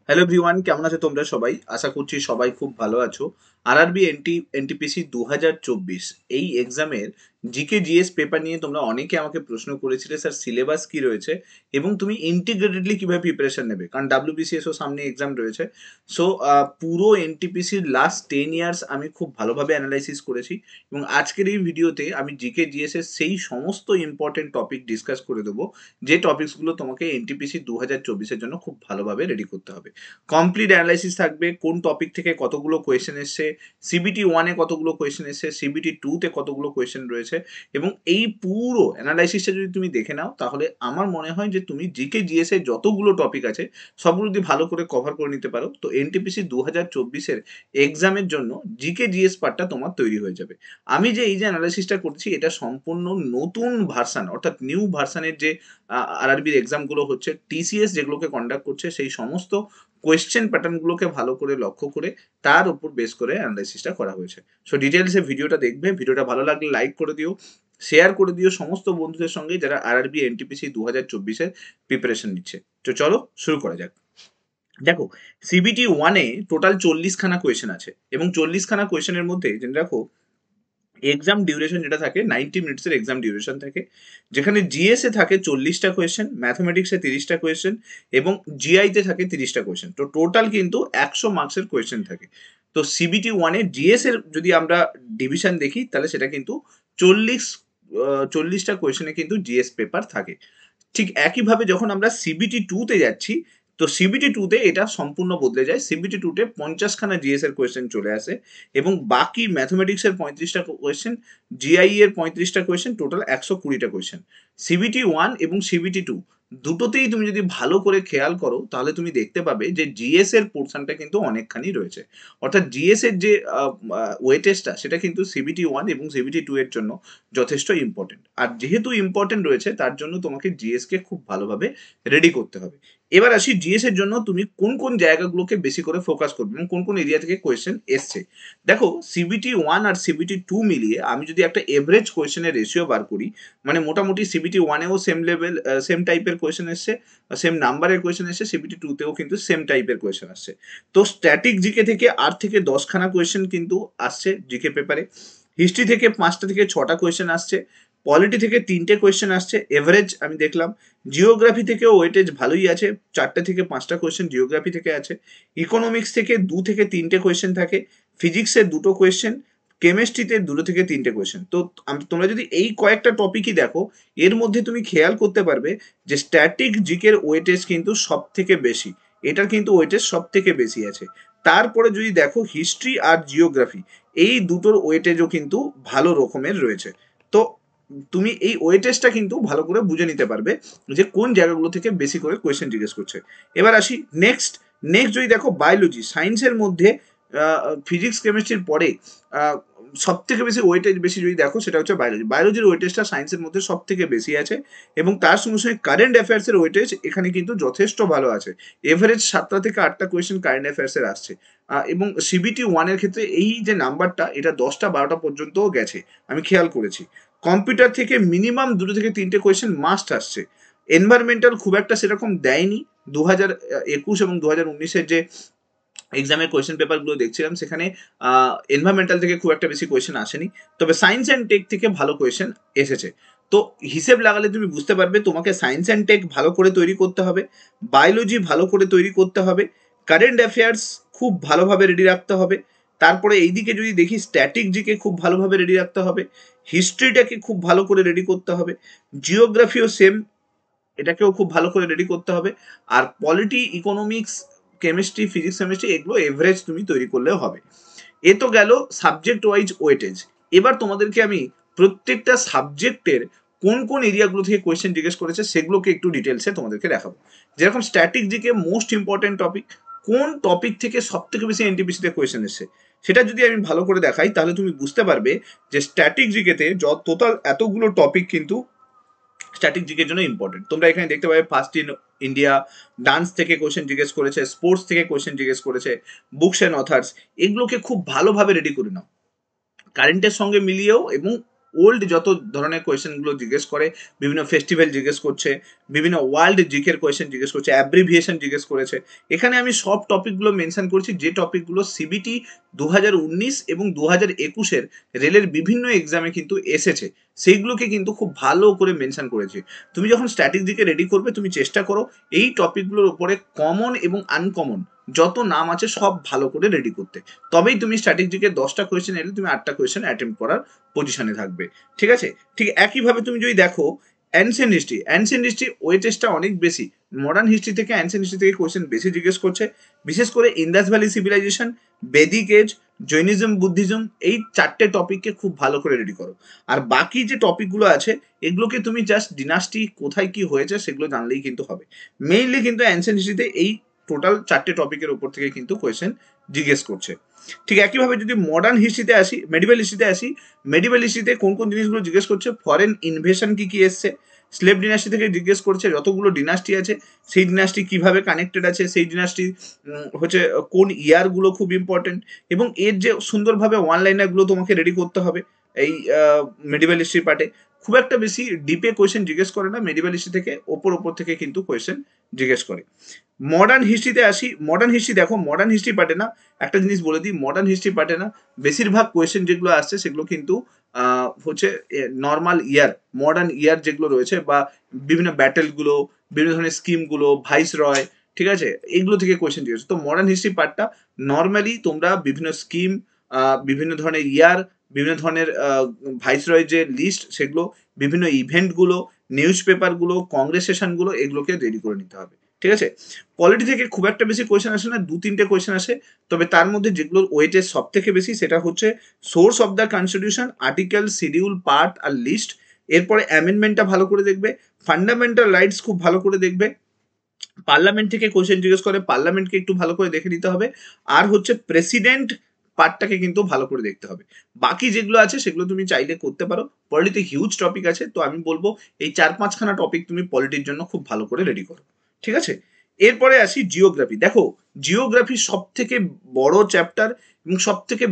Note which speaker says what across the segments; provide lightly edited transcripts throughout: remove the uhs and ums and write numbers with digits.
Speaker 1: Hello everyone, কেমন আছো তোমরা সবাই? আশা করছি সবাই খুব ভালো আছো। আরআরবি এনটিপিসি 2024 এই এক্সামের জিকে জিএস পেপার নিয়ে তোমরা অনেকে আমাকে প্রশ্ন করেছিলে, স্যার সিলেবাস কি রয়েছে এবং তুমি ইন্টিগ্রেটেডলি কিভাবে প্রিপারেশন নেবে, কারণ ডাব্লিউবিসিএস ও সামনে এক্সাম রয়েছে। সো পুরো এনটিপিসির লাস্ট 10 ইয়ার্স আমি খুব ভালোভাবে অ্যানালাইসিস করেছি এবং আজকের এই ভিডিওতে আমি জিকে জিএস এর সেই সমস্ত ইম্পর্টেন্ট টপিক ডিসকাস করে দেবো যে টপিকসগুলো তোমাকে এনটিপিসি 2024-এর জন্য খুব ভালোভাবে রেডি করতে হবে। কমপ্লিট অ্যানালাইসিস থাকবে, কোন টপিক থেকে কতগুলো কোয়েশ্চেন এসছে, সিবিটি ওয়ানে কতগুলো কোয়েশ্চেন এসছে, সিবিটি টুতে কতগুলো কোয়েশ্চেন রয়েছে, এবং এই পুরো অ্যানালাইসিসটা যদি তুমি দেখে নাও তাহলে আমার মনে হয় যে তুমি জিকে জিএস এর যতগুলো টপিক আছে সবগুলো যদি ভালো করে কভার করে নিতে পারো তো এনটিপিসি 2024-এর এক্সামের জন্য জিকে জিএস পার্টটা তোমার তৈরি হয়ে যাবে। আমি যে এই যে অ্যানালাইসিসটা করছি এটা সম্পূর্ণ নতুন ভার্সান, অর্থাৎ নিউ ভার্সানের যে আরআরবির এক্সামগুলো হচ্ছে, টিসিএস যেগুলোকে কন্ডাক্ট করছে সেই সমস্ত কোয়েশ্চেন প্যাটার্নগুলোকে ভালো করে লক্ষ্য করে তার উপর বেস করে অ্যানালাইসিসটা করা হয়েছে। সো ডিটেলসে ভিডিওটা দেখবে, ভিডিওটা ভালো লাগলে লাইক করে দিও, শেয়ার করে দিও সমস্ত বন্ধুদের সঙ্গে যারা আরআরবি এনটিপিসি 2024-এর প্রিপারেশন নিচ্ছে। তো চলো শুরু করা যাক। দেখো, সিবিটি ওয়ানে টোটাল 40খানা কোয়েশ্চেন আছে এবং 40খানা কোয়েশ্চেনের মধ্যে জেনে রাখো এক্সাম ডিউরেশন যেটা থাকে 90 মিনিটসের এক্সাম ডিউরেশন থাকে, যেখানে জিএসে থাকে 40টা কোয়েশ্চেন, ম্যাথমেটিক্সে 30টা কোয়েশ্চেন এবং জিআইতে থাকে 30টা কোয়েশ্চেন। তো টোটাল কিন্তু 100 মার্কসের কোয়েশ্চেন থাকে। তো সিবিটি ওয়ানে জিএস এর যদি আমরা ডিভিশন দেখি তাহলে সেটা কিন্তু 40টা কোয়েশ্চেনে কিন্তু জিএস পেপার থাকে। ঠিক একইভাবে যখন আমরা সিবিটি টুতে যাচ্ছি, তো সিবিটি টুতে এটা সম্পূর্ণ বদলে যায়। সিবিটি টুতে 50খানা জিএস এর কোয়েশ্চেন চলে আসে এবং বাকি ম্যাথমেটিক্সের 35টা কোয়েশ্চেন, জিআই এর 35টা কোয়েশ্চেন, টোটাল 120টা কোয়েশ্চেন। সিবিটি ওয়ান এবং সিবিটি টু দুটোতেই তুমি যদি ভালো করে খেয়াল করো তাহলে তুমি দেখতে পাবে যে জিএস এর পোর্শনটা কিন্তু অনেকখানি রয়েছে। অর্থাৎ জিএস এর যে ওয়েটেজটা সেটা কিন্তু সিবিটি ওয়ান এবং সিবিটি টু এর জন্য যথেষ্ট ইম্পর্টেন্ট। আর যেহেতু ইম্পর্টেন্ট রয়েছে তার জন্য তোমাকে জিএস কে খুব ভালোভাবে রেডি করতে হবে। এবার আসি জিএস এর জন্য তুমি কোন কোন জায়গাগুলোকে বেশি করে ফোকাস করবে এবং কোন কোন এরিয়া থেকে কোয়েশ্চেন এসছে। দেখো, সিবিটি ওয়ান আর সিবিটি টু মিলিয়ে আমি যদি একটা এভারেজ কোয়েশ্চেনের রেশিও বার করি, মানে মোটামুটি সিবিটি ওয়ানেও সেম লেভেল সেম টাইপের কোয়েশ্চেন এসছে, সেম নাম্বারের কোয়েশ্চেন এসছে, সিবিটি টুতেও কিন্তু সেম টাইপের কোয়েশ্চেন আসছে। তো স্ট্যাটিক জিকে থেকে 8 থেকে 10খানা কোয়েশ্চেন কিন্তু আসছে জিকে পেপারে, হিস্ট্রি থেকে 5টা থেকে 6টা কোয়েশ্চেন আসছে, পলিটি থেকে 3টে কোয়েশ্চেন আসছে এভারেজ আমি দেখলাম, জিওগ্রাফি থেকেও ওয়েটেজ ভালোই আছে, 4টে থেকে 5টা কোয়েশ্চেন জিওগ্রাফি থেকে আছে, ইকোনমিক্স থেকে 2 থেকে 3টে কোয়েশ্চেন থাকে, ফিজিক্সের 2টো কোয়েশ্চেন, কেমিস্ট্রিতে 2 থেকে 3টে কোয়েশ্চেন। তো তোমরা যদি এই কয়েকটা টপিকই দেখো এর মধ্যে তুমি খেয়াল করতে পারবে যে স্ট্যাটিক জিকের ওয়েটেজ কিন্তু সব থেকে বেশি, এটার কিন্তু ওয়েটেজ সব থেকে বেশি আছে। তারপরে যদি দেখো হিস্ট্রি আর জিওগ্রাফি, এই দুটোর ওয়েটেজও কিন্তু ভালো রকমের রয়েছে। তো তুমি এই ওয়েটেজটা কিন্তু ভালো করে বুঝে নিতে পারবে যে কোন জায়গাগুলো থেকে বেশি করে কোয়েশ্চেন জিজ্ঞেস করছে। এবার আসি নেক্সট। নেক্সট যদি দেখো বায়োলজি, সায়েন্সের মধ্যে ফিজিক্স কেমিস্ট্রির পরে সব থেকে বেশি ওয়েটেজ বেশি যদি দেখো সেটা হচ্ছে বায়োলজি। বায়োলজির ওয়েটেজটা সায়েন্সের মধ্যে সব থেকে বেশি আছে এবং তার সঙ্গে সঙ্গে কারেন্ট অ্যাফেয়ার্সের ওয়েটেজ এখানে কিন্তু যথেষ্ট ভালো আছে। এভারেজ 7টা থেকে 8টা কোয়েশ্চেন কারেন্ট অ্যাফেয়ার্সের আসছে। এবং সিবিটি ওয়ানের ক্ষেত্রে এই যে নাম্বারটা এটা 10টা 12টা পর্যন্তও গেছে, আমি খেয়াল করেছি। কম্পিউটার থেকে মিনিমাম 2 থেকে 3টে কোয়েশ্চেন মাস্ট আসছে। এনভায়রনমেন্টাল খুব একটা সেরকম দেয়নি। 2021 এবং 2019-এর যে এক্সামের কোয়েশ্চেন পেপারগুলো দেখছিলাম সেখানে এনভায়রনমেন্টাল থেকে খুব একটা বেশি কোয়েশ্চেন আসেনি, তবে সায়েন্স অ্যান্ড টেক থেকে ভালো কোয়েশ্চেন এসেছে। তো হিসেব লাগালে তুমি বুঝতে পারবে তোমাকে সায়েন্স অ্যান্ড টেক ভালো করে তৈরি করতে হবে, বায়োলজি ভালো করে তৈরি করতে হবে, কারেন্ট অ্যাফেয়ার্স খুব ভালোভাবে রেডি রাখতে হবে, তারপরে এইদিকে যদি দেখি স্ট্যাটিক জিকে খুব ভালোভাবে রেডি রাখতে হবে, হিস্ট্রিটাকে খুব ভালো করে রেডি করতে হবে, জিওগ্রাফিও সেম, এটাকেও খুব ভালো করে রেডি করতে হবে, আর polity, economics, chemistry, physics, chemistry এগুলো এভারেজ তুমি তৈরি করলেও হবে। এ তো গেল সাবজেক্ট ওয়াইজ ওয়েটেজ। এবার তোমাদেরকে আমি প্রত্যেকটা সাবজেক্টের কোন কোন এরিয়াগুলো থেকে কোয়েশ্চেন জিজ্ঞেস করেছে সেগুলোকে একটু ডিটেলসে তোমাদেরকে দেখাবো। যেরকম static GK most important topic, কোন টপিক থেকে সব থেকে বেশি এনটিপিসিতে কোয়েশ্চেন এসছে সেটা যদি আমি ভালো করে দেখাই তাহলে তুমি বুঝতে পারবে যে স্ট্যাটিক জিকেতে টোটাল এতগুলো টপিক কিন্তু স্ট্যাটিক জিকের জন্য ইম্পর্টেন্ট। তোমরা এখানে দেখতে পাবে ফার্স্ট ইন ইন্ডিয়া, ডান্স থেকে কোয়েশ্চেন জিজ্ঞেস করেছে, স্পোর্টস থেকে কোয়েশ্চেন জিজ্ঞেস করেছে, বুকস অ্যান্ড অথার্স, এগুলোকে খুব ভালোভাবে রেডি করে নাও কারেন্টের সঙ্গে মিলিয়েও এবং ওল্ড যত ধরনের কোয়েশ্চেনগুলো জিজ্ঞেস করে, বিভিন্ন ফেস্টিভ্যাল জিজ্ঞেস করছে, বিভিন্ন ওয়ার্ল্ড জিকের কোয়েশ্চেন জিজ্ঞেস করছে, অ্যাব্রিভিয়েশন জিজ্ঞেস করেছে। এখানে আমি সব টপিকগুলো মেনশন করছি, যে টপিকগুলো সিবিটি 2019 এবং 2021-এর রেলের বিভিন্ন এক্সামে কিন্তু এসেছে, সেইগুলোকে কিন্তু খুব ভালো করে মেনশন করেছি। তুমি যখন স্ট্র্যাটেজিকে রেডি করবে, তুমি চেষ্টা করো এই টপিকগুলোর উপরে কমন এবং আনকমন যত নাম আছে সব ভালো করে রেডি করতে, তবেই তুমি স্ট্র্যাটেজিকে 10টা কোয়েশ্চেন এলে তুমি 8টা কোয়েশ্চেন অ্যাটেম্প করার পজিশনে থাকবে। ঠিক আছে, ঠিক একইভাবে তুমি যদি দেখো অ্যানসিয়েন্ট হিস্ট্রি ওয়েটেজটা অনেক বেশি, মডার্ন হিস্ট্রি থেকে অ্যানসিয়েন্ট হিস্ট্রি থেকে কোয়েশ্চেন বেশি জিজ্ঞেস করছে, বিশেষ করে Indus valley civilisation, Vedic age, Jainism, Buddhism, এই 4টে টপিককে খুব ভালো করে রেডি করো। আর বাকি যে টপিকগুলো আছে এগুলোকে তুমি জাস্ট ডিনাস্টি কোথায় কি হয়েছে সেগুলো জানলেই কিন্তু হবে। মেইনলি কিন্তু অ্যানসিয়েন্ট হিস্ট্রিতে এই টোটাল 4টে টপিকের উপর থেকে কিন্তু কোয়েশ্চেন জিজ্ঞেস করছে। ঠিক একইভাবে যদি মডার্ন হিস্ট্রিতে আসি, মেডিভেল হিস্ট্রিতে কোন কোন জিনিসগুলো জিজ্ঞেস করছে, ফরেন ইনভেশন কি কি এসছে, স্লেভ ডিনাস্টি থেকে জিজ্ঞেস করছে, যতগুলো ডিনাস্টি আছে সেই ডিনাস্টি কিভাবে কানেক্টেড আছে, সেই ডিনাস্টি হচ্ছে কোন ইয়ারগুলো খুব ইম্পর্টেন্ট, এবং এর যে সুন্দরভাবে ওয়ান লাইনারগুলো তোমাকে রেডি করতে হবে এই মেডিভেল হিস্ট্রি পার্টে। খুব একটা বেশি ডিপে কোয়েশ্চেন জিজ্ঞেস করে না, মেডিভেল হিস্ট্রি থেকে ওপর থেকে কিন্তু কোয়েশ্চেন জিজ্ঞেস করে। মডার্ন হিস্ট্রিতে আসি, মডার্ন হিস্ট্রি দেখো, মডার্ন হিস্ট্রি পার্টে না, একটা জিনিস বলে দিই, মডার্ন হিস্ট্রি পার্টে না বেশিরভাগ কোয়েশ্চেন যেগুলো আসছে সেগুলো কিন্তু হচ্ছে নর্মাল ইয়ার, মডার্ন ইয়ার যেগুলো রয়েছে, বা বিভিন্ন ব্যাটেলগুলো, বিভিন্ন ধরনের স্কিমগুলো, ভাইস রয়, ঠিক আছে, এগুলো থেকে কোয়েশ্চেন জিজ্ঞেস। তো মডার্ন হিস্ট্রি পার্টটা নর্মালি তোমরা বিভিন্ন স্কিম, বিভিন্ন ধরনের ইয়ার, বিভিন্ন ধরনের ভাইসরয় যে লিস্ট সেগুলো, বিভিন্ন ইভেন্টগুলো, নিউজ পেপারগুলো, কংগ্রেস সেশনগুলো, এগুলোকে রেডি করে নিতে হবে। ঠিক আছে, পলিটি থেকে খুব একটা বেশি কোয়েশ্চেন আসে না, 2-3টে কোয়েশ্চেন আসে, তবে তার মধ্যে যেগুলোর ওয়েটেজ সব থেকে বেশি সেটা হচ্ছে source of the constitution, article, schedule, part আর লিস্ট। এরপরে অ্যামেন্ডমেন্টটা ভালো করে দেখবে, ফান্ডামেন্টাল রাইটস খুব ভালো করে দেখবে, পার্লামেন্ট থেকে কোয়েশ্চেন জিজ্ঞেস করে, পার্লামেন্টকে একটু ভালো করে দেখে নিতে হবে, আর হচ্ছে প্রেসিডেন্ট পার্টটাকে কিন্তু ভালো করে দেখতে হবে। বাকি যেগুলো আছে সেগুলো তুমি চাইলে করতে পারো, পলিটিতে হিউজ টপিক আছে, তো আমি বলবো এই 4-5খানা টপিক তুমি পলিটির জন্য খুব ভালো করে রেডি করো। ঠিক আছে, এরপরে আসি জিওগ্রাফি। দেখো, জিওগ্রাফি সব থেকে বড় চ্যাপ্টার এবং সব থেকে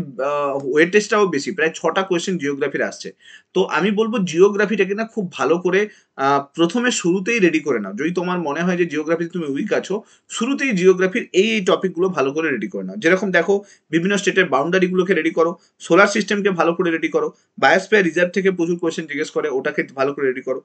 Speaker 1: ওয়েটেজটাও বেশি, প্রায় 6টা কোয়েশ্চেন জিওগ্রাফির আসছে। তো আমি বলবো জিওগ্রাফিটাকে না খুব ভালো করে প্রথমে শুরুতেই রেডি করে নাও। যদি তোমার মনে হয় যে জিওগ্রাফিতে তুমি উইক আছো, শুরুতেই জিওগ্রাফির এই টপিকগুলো ভালো করে রেডি করে নাও। যেরকম দেখো, বিভিন্ন স্টেটের বাউন্ডারিগুলোকে রেডি করো, সোলার সিস্টেমকে ভালো করে রেডি করো, বায়োস্ফিয়ার রিজার্ভ থেকে প্রচুর কোয়েশ্চেন জিজ্ঞেস করে, ওটাকে ভালো করে রেডি করো,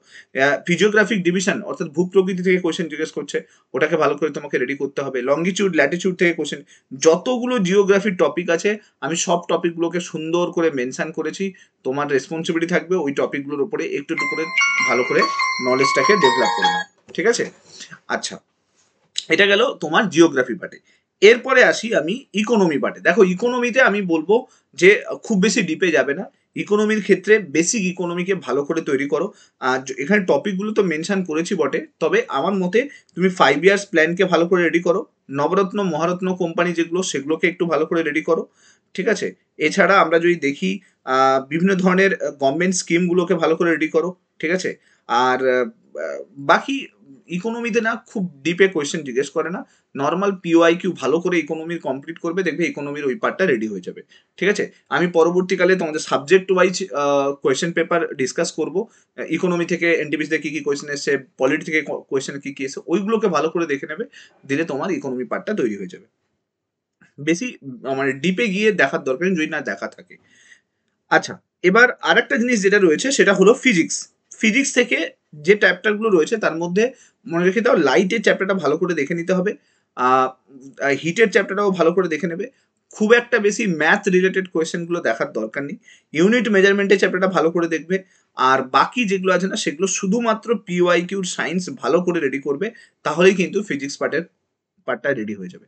Speaker 1: ফিজিওগ্রাফিক ডিভিশন অর্থাৎ ভূপ্রকৃতি থেকে কোয়েশ্চেন জিজ্ঞেস করছে, ওটাকে ভালো করে তোমাকে রেডি করতে হবে, লঙ্গিটিউড, ল্যাটিটিউড থেকে কোয়েশ্চেন, যতগুলো জিওগ্রাফির টপিক আছে আমি সব টপিকগুলোকে সুন্দর করে মেনশন করেছি। তোমার রেসপন্সিবিলিটি থাকবে ওই টপিকগুলোর উপরে একটু একটু করে ভালো করে নলেজটাকে ডেভেলপ করে নাও। ঠিক আছে, আচ্ছা, এটা গেল তোমার জিওগ্রাফি পার্টে। এরপরে আসি আমি ইকোনমি পার্টে। দেখো, ইকোনমিতে আমি বলবো যে খুব বেশি ডিপে যাবে না, ইকোনমির ক্ষেত্রে বেসিক ইকোনমিকে ভালো করে তৈরি করো। আর এখানে টপিকগুলো তো মেনশন করেছি বটে, তবে আমার মতে তুমি 5 ইয়ার্স প্ল্যানকে ভালো করে রেডি করো, নবরত্ন মহারত্ন কোম্পানি যেগুলো সেগুলোকে একটু ভালো করে রেডি করো। ঠিক আছে, এছাড়া আমরা যদি দেখি বিভিন্ন ধরনের গভর্নমেন্ট স্কিমগুলোকে ভালো করে রেডি করো। ঠিক আছে, আর বাকি ইকোনমিতে না খুব ডিপে কোয়েশ্চেন জিজ্ঞেস করে না, নর্মাল পিওআইকিউ ভালো করে ইকোনমির কমপ্লিট করবে, দেখবে ইকোনমির ওই পার্টটা রেডি হয়ে যাবে। ঠিক আছে, আমি পরবর্তীকালে তোমাদের subject wise question paper discuss করবো, ইকোনমি থেকে এনটিপিসিতে কি কি কোয়েশ্চেন এসছে, পলিটি থেকে কোয়েশ্চেন কি কি এসছে, ওইগুলোকে ভালো করে দেখে নেবে, দিলে তোমার ইকোনমি পার্টটা তৈরি হয়ে যাবে। বেশি মানে ডিপে গিয়ে দেখার দরকার নেই যদি না দেখা থাকে। আচ্ছা, এবার আরেকটা জিনিস যেটা রয়েছে সেটা হলো ফিজিক্স। ফিজিক্স থেকে যে চ্যাপ্টারগুলো রয়েছে তার মধ্যে মনে রেখে দাও, লাইটের চ্যাপ্টারটা ভালো করে দেখে নিতে হবে, হিটের চ্যাপ্টারটাও ভালো করে দেখে নেবে। খুব একটা বেশি ম্যাথ রিলেটেড কোয়েশ্চেনগুলো দেখার দরকার নেই, ইউনিট মেজারমেন্টের চ্যাপ্টারটা ভালো করে দেখবে। আর বাকি যেগুলো আছে না সেগুলো শুধুমাত্র পিওআইকিউর সায়েন্স ভালো করে রেডি করবে, তাহলেই কিন্তু ফিজিক্স পার্টটা রেডি হয়ে যাবে।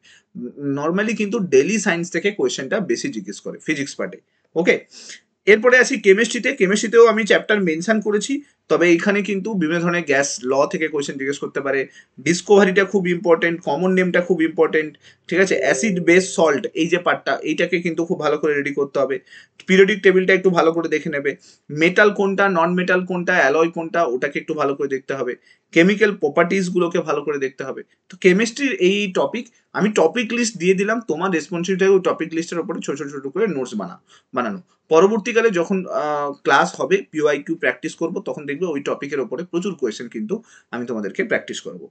Speaker 1: নর্মালি কিন্তু ডেলি সায়েন্স থেকে কোয়েশ্চেনটা বেশি জিজ্ঞেস করে ফিজিক্স পার্টে। ওকে, এরপরে আসি কেমিস্ট্রিতেও আমি চ্যাপ্টার মেনশন করেছি, তবে এখানে কিন্তু বিভিন্ন ধরনের গ্যাস ল থেকে কোয়েশ্চেন জিজ্ঞেস করতে পারে, ডিসকভারিটা খুব ইম্পর্টেন্ট, কমন নেমটা খুব ইম্পর্টেন্ট। ঠিক আছে, অ্যাসিড বেস সল্ট এই যে পার্টটা, এইটাকে কিন্তু খুব ভালো করে রেডি করতে হবে, পিরিয়ডিক টেবিলটা একটু ভালো করে দেখে নেবে, মেটাল কোনটা, নন মেটাল কোনটা, অ্যালয় কোনটা, ওটাকে একটু ভালো করে দেখতে হবে, কেমিক্যাল প্রপার্টিসগুলোকে ভালো করে দেখতে হবে। তো কেমিস্ট্রির এই টপিক আমি টপিক লিস্ট দিয়ে দিলাম, তোমার রেসপন্সিবিলিটি ওই টপিক লিস্টের উপরে ছোট ছোট করে নোটস বানানো। পরবর্তীকালে যখন ক্লাস হবে, পিওআইকিউ প্র্যাকটিস করব, তখন দেখবে ওই টপিকের ওপরে প্রচুর কোয়েশ্চেন কিন্তু আমি তোমাদেরকে প্র্যাকটিস করব।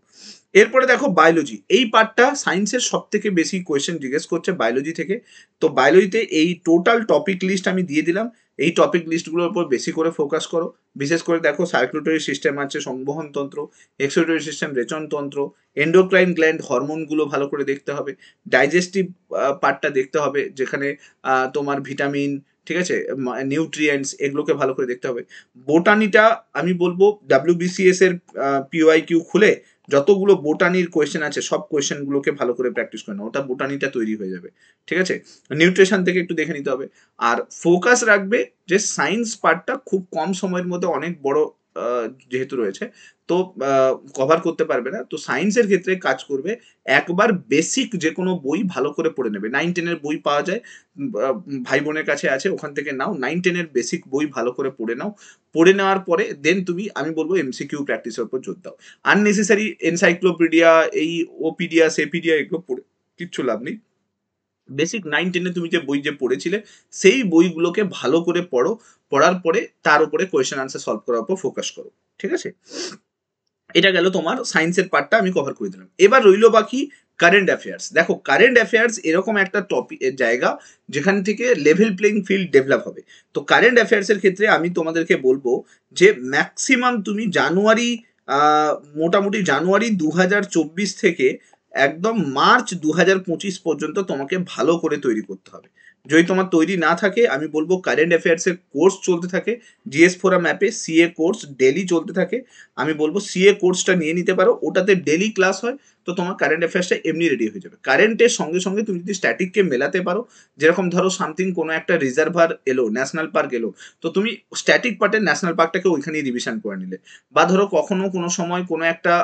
Speaker 1: এরপরে দেখো বায়োলজি, এই পার্টটা সায়েন্সের সব থেকে বেশি কোয়েশ্চেন জিজ্ঞেস করছে বায়োলজি থেকে। তো বায়োলজিতে এই টোটাল টপিক লিস্ট আমি দিয়ে দিলাম, এই টপিক লিস্টগুলোর উপর বেশি করে ফোকাস করো। বিশেষ করে দেখো সার্কুলেটরি সিস্টেম আছে, সংবহনতন্ত্র, এক্সক্রিটরি সিস্টেম, রেচনতন্ত্র, এন্ডোক্রাইন গ্ল্যান্ড, হরমোনগুলো ভালো করে দেখতে হবে, ডাইজেস্টিভ পার্টটা দেখতে হবে, যেখানে তোমার ভিটামিন, ঠিক আছে, নিউট্রিয়েন্টস, এগুলোকে ভালো করে দেখতে হবে। বোটানিটা আমি বলবো ডাব্লিউবিসিএস এর পিওআইকিউ খুলে যতগুলো বোটানির কোয়েশ্চেন আছে সব কোয়েশ্চেনগুলোকে ভালো করে প্র্যাকটিস করে নাও, ওটা বোটানিটা তৈরি হয়ে যাবে, ঠিক আছে। নিউট্রিশন থেকে একটু দেখে নিতে হবে। আর ফোকাস রাখবে যে সায়েন্স পার্টটা খুব কম সময়ের মধ্যে অনেক বড় যেহেতু রয়েছে, তো কভার করতে পারবে না। তো সায়েন্সের ক্ষেত্রে কাজ করবে, একবার বেসিক যে কোনো বই ভালো করে পড়ে নেবে। 9-10 বই পাওয়া যায়, ভাই বোনের কাছে আছে, ওখান থেকে নাও। 9-10 বেসিক বই ভালো করে পড়ে নাও। পড়ে নেওয়ার পরে দেন তুমি, আমি বলবো এমসিকিউ প্র্যাকটিসের উপর জোর দাও। আননেসেসারি এনসাইক্লোপিডিয়া, এই ওপিডিয়া সেপিডিয়া এগুলো পড়ে কিচ্ছু লাভ নেই। বেসিক 9-10 তুমি যে বই যে পড়েছিলে সেই বইগুলোকে ভালো করে পড়ো, পড়ার পরে তার উপরে কোয়েশ্চেন আনসার সলভ করার উপর ফোকাস করো, ঠিক আছে। এটা গেল তোমার সায়েন্সের পার্টটা আমি কভার করে দিলাম। এবার রইলো বাকি কারেন্ট অ্যাফেয়ার্স। দেখো কারেন্ট অ্যাফেয়ার্স এরকম একটা টপিক জায়গা যেখান থেকে লেভেল প্লেইং ফিল্ড ডেভেলপ হবে। তো কারেন্ট অ্যাফেয়ার্সের ক্ষেত্রে আমি তোমাদেরকে বলবো যে ম্যাক্সিমাম তুমি জানুয়ারি, মোটামুটি জানুয়ারি 2024 থেকে একদম মার্চ 2025 পর্যন্ত তোমাকে ভালো করে তৈরি করতে হবে। যদি তোমার তৈরি না থাকে, আমি বলবো কারেন্ট অ্যাফেয়ার্সের কোর্স চলতে থাকে জিএস ফোরাম অ্যাপে, সিএ কোর্স ডেলি চলতে থাকে। আমি বলবো সিএ কোর্সটা নিয়ে নিতে পারো, ওটাতে ডেলি ক্লাস হয়। তো তোমার কারেন্ট অ্যাফেয়ার্সটা এমনি রেডি হয়ে যাবে। কারেন্টের সঙ্গে সঙ্গে তুমি যদি স্ট্যাটিককে মেলাতে পারো, যেরকম ধরো সামথিং কোনো একটা রিজার্ভার এলো, ন্যাশনাল পার্ক এলো, তো তুমি স্ট্যাটিক পার্টের ন্যাশনাল পার্কটাকে ওইখানেই রিভিশন করে নিলে। বা ধরো কখনো কোনো সময় কোনো একটা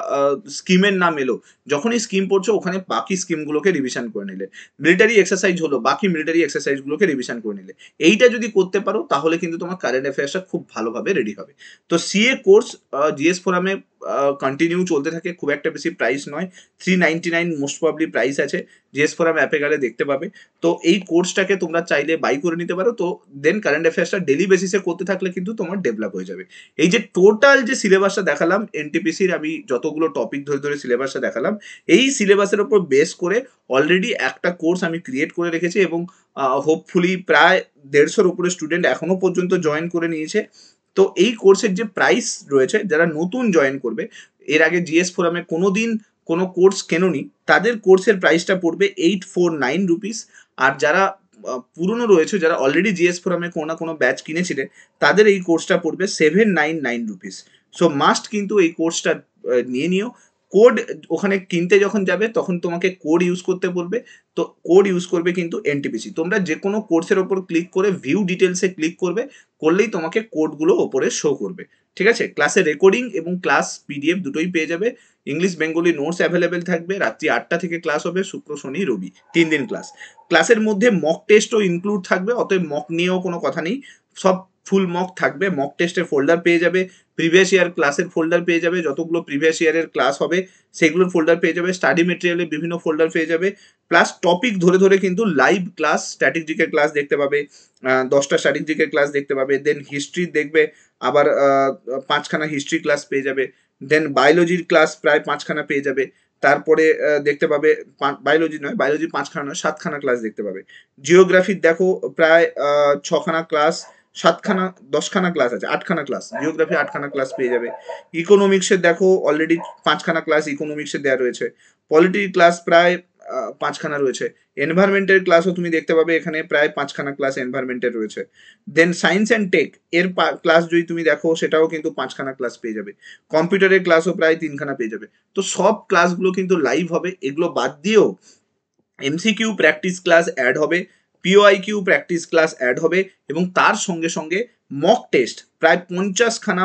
Speaker 1: স্কিমের নাম এলো, যখনই স্কিম পড়ছো ওখানে বাকি স্কিমগুলোকে রিভিশন করে নিলে। মিলিটারি এক্সারসাইজ হলো, বাকি মিলিটারি এক্সারসাইজগুলোকে রিভিশন করে নিলে। এইটা যদি করতে পারো তাহলে কিন্তু তোমার কারেন্ট অ্যাফেয়ার্সটা খুব ভালোভাবে রেডি হবে। তো সিএ কোর্স জিএস ফোরামে কন্টিনিউ চলতে থাকে, খুব একটা বেশি প্রাইস নয়, 399 মোস্ট প্রবাবলি প্রাইস আছে, জিএস ফোরাম অ্যাপে গেলে দেখতে পাবে। তো এই কোর্সটাকে তোমরা চাইলে বাই করে নিতে পারো। তো দেন কারেন্ট অ্যাফেয়ার্সটা ডেলি বেসিসে করতে থাকলে কিন্তু তোমার ডেভেলপ হয়ে যাবে। এই যে টোটাল যে সিলেবাসটা দেখালাম এনটিপিসির, আমি যতগুলো টপিক ধরে ধরে সিলেবাসটা দেখালাম, এই সিলেবাসের উপর বেস করে অলরেডি একটা কোর্স আমি ক্রিয়েট করে রেখেছি এবং হোপফুলি প্রায় 150-র উপরে স্টুডেন্ট এখনো পর্যন্ত জয়েন করে নিয়েছে। তো এই কোর্সের যে প্রাইস রয়েছে, যারা নতুন জয়েন করবে, এর আগে জিএস ফোরামে কোনোদিন কোনো কোর্স কেননি, তাদের কোর্সের প্রাইসটা পড়বে 849 রুপিস। আর যারা পুরনো রয়েছে, যারা অলরেডি জিএস ফোরামে কোনো না কোনো ব্যাচ কিনেছিলেন, তাদের এই কোর্সটা পড়বে 799 রুপিস। সো মাস্ট কিন্তু এই কোর্সটা নিয়ে নিও। কোড ওখানে কিনতে যখন যাবে তখন তোমাকে কোড ইউজ করতে বলবে, তো কোড ইউজ করবে কিন্তু এনটিপিসি। তোমরা যে কোনো কোর্সের ওপর ক্লিক করে ভিউ ডিটেলসে ক্লিক করবে, করলেই তোমাকে কোডগুলো ওপরে শো করবে, ঠিক আছে। ক্লাসের রেকর্ডিং এবং ক্লাস পিডিএফ দুটোই পেয়ে যাবে। ইংলিশ বেঙ্গলি নোটস অ্যাভেলেবেল থাকবে। রাত্রি 8টা থেকে ক্লাস হবে, শুক্র শনি রবি 3 দিন ক্লাস। ক্লাসের মধ্যে মক টেস্টও ইনক্লুড থাকবে, অতএব মক নিয়েও কোনো কথা নেই, সব ফুল মক থাকবে। মক টেস্টের ফোল্ডার পেয়ে যাবে, প্রিভিয়াস ইয়ার ক্লাসের ফোল্ডার পেয়ে যাবে, যতগুলো প্রিভিয়াস ইয়ারের ক্লাস হবে সেগুলোর ফোল্ডার পেয়ে যাবে, স্টাডি মেটেরিয়ালের বিভিন্ন ফোল্ডার পেয়ে যাবে। প্লাস টপিক ধরে ধরে কিন্তু লাইভ ক্লাস, স্ট্যাটিক ক্লাস দেখতে পাবে, 10টা স্ট্যাটিক ক্লাস দেখতে পাবে। দেন হিস্ট্রি দেখবে, আবার 5খানা হিস্ট্রি ক্লাস পেয়ে যাবে। দেন বায়োলজির ক্লাস প্রায় 5খানা পেয়ে যাবে। তারপরে দেখতে পাবে, বায়োলজি নয়, বায়োলজি 5খানা নয়, 7খানা ক্লাস দেখতে পাবে। জিওগ্রাফির দেখো প্রায় 6খানা ক্লাস, 7খানা 10খানা ক্লাস আছে, 8খানা ক্লাস, জিওগ্রাফি 8খানা ক্লাস পেয়ে যাবে। ইকোনমিক্সের দেখো অলরেডি 5খানা ক্লাস ইকোনমিক্সের দেওয়া রয়েছে। পলিটির ক্লাস প্রায় 5খানা রয়েছে। এনভায়রনমেন্টের ক্লাসও তুমি দেখতে পাবে, এখানে প্রায় 5খানা ক্লাস এনভায়রনমেন্টের রয়েছে। দেন সায়েন্স অ্যান্ড টেক এর ক্লাস যদি তুমি দেখো সেটাও কিন্তু 5খানা ক্লাস পেয়ে যাবে। কম্পিউটারের ক্লাসও প্রায় 3খানা পেয়ে যাবে। তো সব ক্লাসগুলো কিন্তু লাইভ হবে। এগুলো বাদ দিয়েও এমসিকিউ প্র্যাকটিস ক্লাস অ্যাড হবে, পিওআইকিউ প্র্যাকটিস ক্লাস অ্যাড হবে, এবং তার সঙ্গে সঙ্গে মক টেস্ট প্রায় 50খানা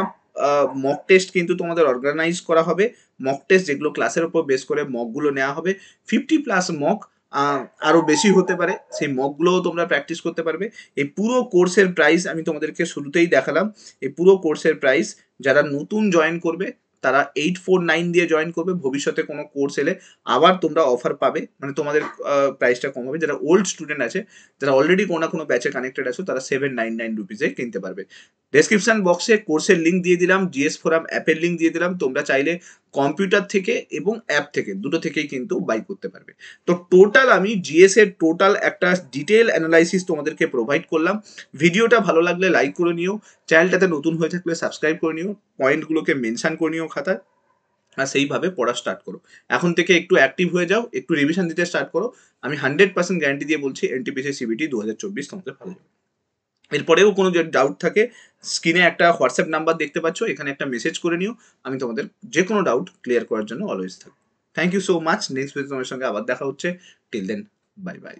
Speaker 1: মক টেস্ট কিন্তু তোমাদের অর্গানাইজ করা হবে। মক টেস্ট যেগুলো ক্লাসের উপর বেস করে মকগুলো নেওয়া হবে, 50+ মক, আরও বেশি হতে পারে, সেই মকগুলোও তোমরা প্র্যাকটিস করতে পারবে। এই পুরো কোর্সের প্রাইস আমি তোমাদেরকে শুরুতেই দেখালাম। এই পুরো কোর্সের প্রাইস যারা নতুন জয়েন করবে তারা 849 দিয়ে জয়েন করবে। ভবিষ্যতে কোনো কোর্স এলে আবার তোমরা অফার পাবে, মানে তোমাদের প্রাইসটা কম হবে। যারা ওল্ড স্টুডেন্ট আছে, যারা অলরেডি কোনো না কোনো ব্যাচে কানেক্টেড আছো, তারা 799 রুপিসে কিনতে পারবে। ডেসক্রিপশন বক্সে কোর্সের লিঙ্ক দিয়ে দিলাম, জিএস ফোরাম অ্যাপের লিঙ্ক দিয়ে দিলাম। তোমরা চাইলে কম্পিউটার থেকে এবং অ্যাপ থেকে দুটো থেকেই কিন্তু বাই করতে পারবে। তো টোটাল আমি জিএস এর টোটাল একটা ডিটেল অ্যানালাইসিস তোমাদেরকে প্রোভাইড করলাম। ভিডিওটা ভালো লাগলে লাইক করে নিও, চ্যানেলটাতে নতুন হয়ে থাকলে সাবস্ক্রাইব করে নিও, পয়েন্টগুলোকে মেনশন করে নিও খাতায়, আর সেইভাবে পড়া স্টার্ট করো। এখন থেকে একটু অ্যাক্টিভ হয়ে যাও, একটু রিভিশন দিতে স্টার্ট করো। আমি 100% গ্যারান্টি দিয়ে বলছি এনটিপিসি সিবিটি 2024 তোমাদের ভালো যাবে। এরপরেও কোনো যদি ডাউট থাকে, স্ক্রিনে একটা হোয়াটসঅ্যাপ নাম্বার দেখতে পাচ্ছ, এখানে একটা মেসেজ করে নিও। আমি তোমাদের যে কোনো ডাউট ক্লিয়ার করার জন্য অলওয়েজ থাকবো। Thank you so much. Next video তোমার সঙ্গে আবার দেখা হচ্ছে। Till then, bye by.